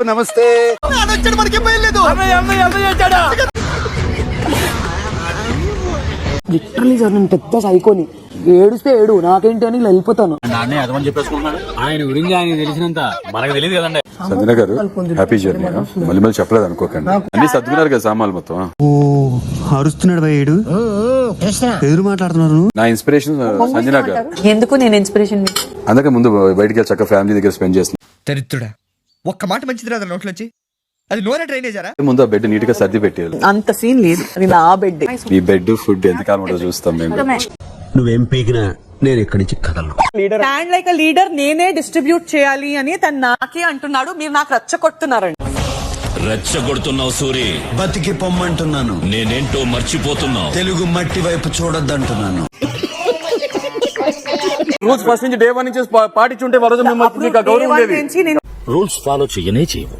నమస్తే. Literally sir నేను పెద్ద సైకోని, ఏడుస్తే ఏడు నాకేంటి అని వెళ్ళిపోతాను. ఆయన గురించి ఆయన తెలిసినంత మనకు తెలియదు కదండి. సంజన గారు హ్యాపీ జర్నీ. మళ్ళీ మళ్ళీ చెప్పలేదు అనుకోకండి, అన్ని సర్దుకున్నారు కదా సామాన్లు మొత్తం. అరుస్తున్నాడు భయ్యేడు, ఎదురు మాట్లాడుతున్నారు. నా ఇన్స్పిరేషన్ సంజన గారు. ఎందుకు నేను ఇన్స్పిరేషన్? అందుకే ముందు బయటికి వెళ్ళి చక్కగా ఫ్యామిలీ దగ్గర స్పెండ్ చేస్తున్నాను. దరిద్రుడా, ఒక్క మాట మంచిది రాదు నోట్లోంచి. అది నోరే డ్రైనేజరా? ముందు ఆ బెడ్ నీట్ గా సర్ది పెట్టారు. అంత సీన్ లేదు, అది నా బెడ్. ఈ బెడ్ ఫుడ్ ఎంతకాలం ఉంటుందో చూస్తాం మేము. నువ్వేం పీకినా నేను ఇక్కడి నుంచి కదలను. స్టాండ్ లైక్ లీడర్, నేనే డిస్ట్రిబ్యూట్ చేయాలి అని తను నాకే అంటున్నాడు. మీరు నాకు రెచ్చగొడుతున్నారండి. రెచ్చగొడుతున్నావు సూరి. బతికి పొమ్మంటున్నాను. నేనేంటో మర్చిపోతున్నావు. తెలుగు మట్టి వైపు చూడొద్దంటున్నాను. రూల్స్ ఫస్ట్ నుంచి డే 1 నుంచి పాటించుంటే గౌరవం ఉండేది. రూల్స్ ఫాలో చేయనే చేయవు,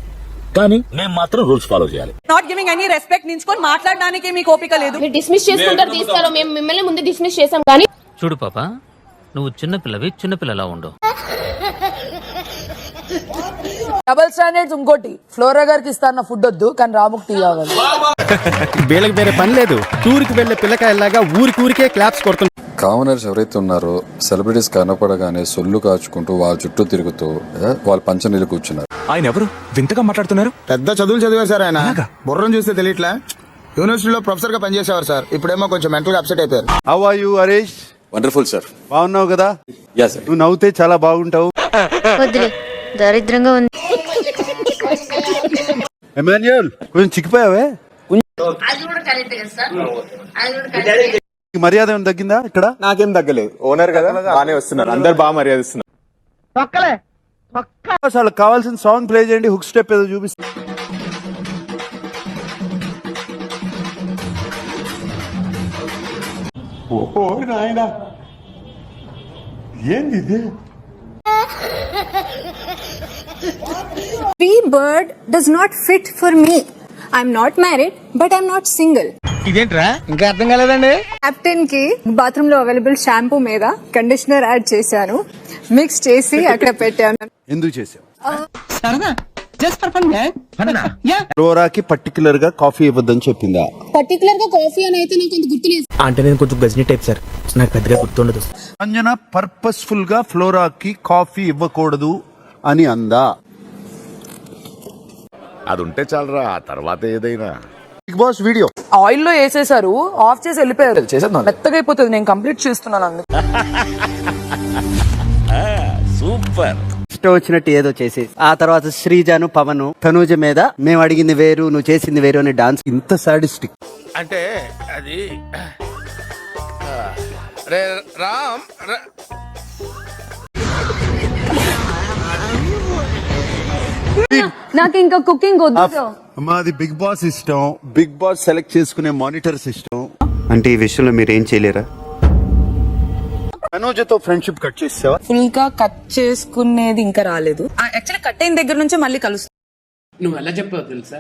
కానీ మేము మాత్రం రూల్స్ ఫాలో చేయాలి. నాట్ గివింగ్ ఎనీ రెస్పెక్ట్ నించుకొని మాట్లాడడానికి మీకు ఓపిక లేదు. మీరు డిస్మిస్ చేసుకుంటారు, తీస్తారు. మేము మిమ్మల్ని ముందు డిస్మిస్ చేసాం. కానీ చూడు పాప, నువ్వు చిన్నపిల్లవి, చిన్నపిల్లలా ఉండు. Double standards. ఇంకోటి, ఫ్లోరా గారికి ఇస్తాన్న ఫుడ్ వద్దు, కానీ రాముకు టీ కావాలి. వీళ్ళకి వేరే పని లేదు, టూర్కి వెళ్లే పిల్లకాయలాగా ఊరికే క్లాప్స్ కొడుతున్నారు. కామనర్స్ ఎవరైతే ఉన్నారో సెలబ్రిటీస్ కనపడగానే సొల్లు కాచుకుంటూ వాళ్ళ చుట్టూ తిరుగుతూ వాళ్ళ పంచనీళ్ళు కూర్చున్నారు. ఆయన ఎవరు వింతగా మాట్లాడుతున్నారు? పెద్ద చదువులు చదివారు సార్ ఆయన. బుర్రం చూస్తే తెలియట్లే. యూనివర్సిటీలో ప్రొఫెసర్ గా పనిచేసేవారు సార్. ఇప్పుడేమో కొంచెం మెంటల్ గా అప్సెట్ అయిపోయారు. How are you Harish? Wonderful sir. బాగున్నావు కదా? yes sir. నువ్వు నవ్వుతే చాలా బాగుంటావు. వదిలే, దరిద్రంగా ఉంది. ఎమాన్యుయల్, కొంచెం చిక్కిపోయావే. మర్యాద ఏమైనా తగ్గిందా ఇక్కడ? నాకేం తగ్గలేదు. ఓనర్ కదా, బానే వస్తున్నారు. అందరు బాగా మర్యాద ఇస్తున్నారు. వాళ్ళకి కావాల్సిన సాంగ్ ప్లే చేయండి, హుక్ స్టెప్ ఏదో చూపిస్తా. ఓ నాయనా, ఏంది ఇది? Free bird does not fit for me. I'm not married, but I'm not single. ఇదేంట్రా ఇంకా అర్థం కాలేదండి. కెప్టెన్ కి బాత్రూమ్ లో అవైలబుల్ షాంపూ మీద కండిషనర్ యాడ్ చేశాను, మిక్స్ చేసి అక్కడ పెట్టాను. ఎందుకు చేసావు? ఫ్లోరాకి పర్టికులర్ గా కాఫీ ఇవ్వద్దని చెప్పిందా? పర్టికులర్ గా కాఫీ అని అయితే నాకు కొంత గుర్తులేదు. అంటే నేను కొంచెం గజనీ టైప్ సార్, నాకు పెద్దగా గుర్తుండదు. అంజన పర్పస్ఫుల్ గా ఫ్లోరాకి కాఫీ ఇవ్వకూడదు అని అందా? అది ఉంటే చాలరా, ఆ తర్వాత ఏదైనా. బిగ్ బాస్ వీడియో ఆయిల్ లో వేసేసారు, ఆఫ్ చేసి వెళ్ళిపోయారు. మెత్తగా అయిపోతుంది, నేను కంప్లీట్ చేస్తున్నాను. అందుకు సూపర్. ఇష్టం వచ్చినట్టు ఏదో చేసి ఆ తర్వాత శ్రీజాను పవన్ తనూజ మీద మేము అడిగింది వేరు నువ్వు చేసింది వేరు అని డాన్స్. ఇంత సాడిస్టిక్ అంటే అది రామ్. నాకు ఇంకా కుకింగ్ వద్దు. మాది బిగ్ బాస్ ఇష్టం, బిగ్ బాస్ సెలెక్ట్ చేసుకునే మానిటర్స్ ఇష్టం. అంటే ఈ విషయంలో మీరు ఏం చేయలేరా? తనూజతో ఫ్రెండ్షిప్ కట్ చేసావా? ఫుల్ గా కట్ చేసుకునేది ఇంకా రాలేదు. యాక్చువల్లీ కట్ అయిన దగ్గర నుంచి మళ్ళీ కలుస్తాను. నువ్వు ఎలా చెప్పావు తెలుసా?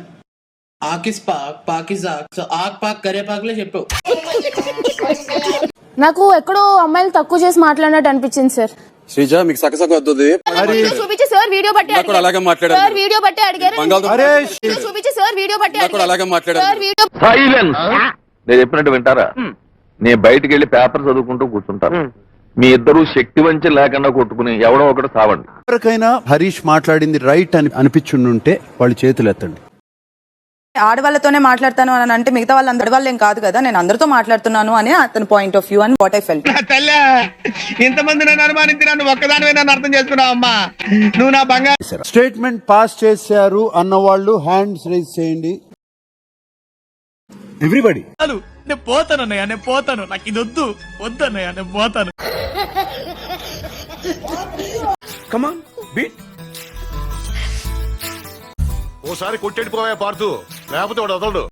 ఆకిస్ పాక్ పాకిస్ ఆక్, ఆక్ పాక్ కరేపాకులే చెప్పావు. నాకు ఎక్కడో అమ్మాయిలు తక్కువ చేసి మాట్లాడినట్టు అనిపించింది సార్. శ్రీజ, మీకు సగసగ వద్దు. చూపించి సార్ వీడియో బట్టి అలాగే మాట్లాడారు. సార్ వీడియో బట్టి అడిగారు. చూపించి సార్ వీడియో బట్టి అలాగే మాట్లాడారు. నేను చెప్పినట్టు వింటారా? నేను బయటికి వెళ్ళి పేపర్ చదువుకుంటూ కూర్చుంటాను. మీ ఇద్దరు శక్తి వంచి లేకుండా కొట్టుకుని ఎవడో ఒకటి సావండి. ఎవరికైనా హరీష్ మాట్లాడింది రైట్ అని అనిపించుంటే వాళ్ళు చేతులు ఎత్తండి. ఆడవాళ్ళతోనే మాట్లాడతాను అని అంటే మిగతా వాళ్ళు ఆడవాళ్ళేం కాదు కదా, నేను అందరితో మాట్లాడుతున్నాను అని అతని పాయింట్ ఆఫ్ వ్యూ అని వాట్ ఐ ఫెల్ట్. ఇంతమంది నన్ను అనుమానించి నన్ను ఒక్కదానివే నన్ను అర్థం చేసుకున్నావు అమ్మా. నువ్వు నా బంగారు. స్టేట్మెంట్ పాస్ చేశారు అన్న వాళ్ళు హ్యాండ్స్ రైజ్ చేయండి. ఎవ్రీబడి. నేను పోతాను అన్నయ్య, నేను పోతాను. నాకు ఇది వద్దు, వద్దన్నయ్య, నేను పోతాను. కమాన్ బీట్. ఓసారి కొట్టెడిపోయా పార్తు, లేకపోతే వాడు వదలడు.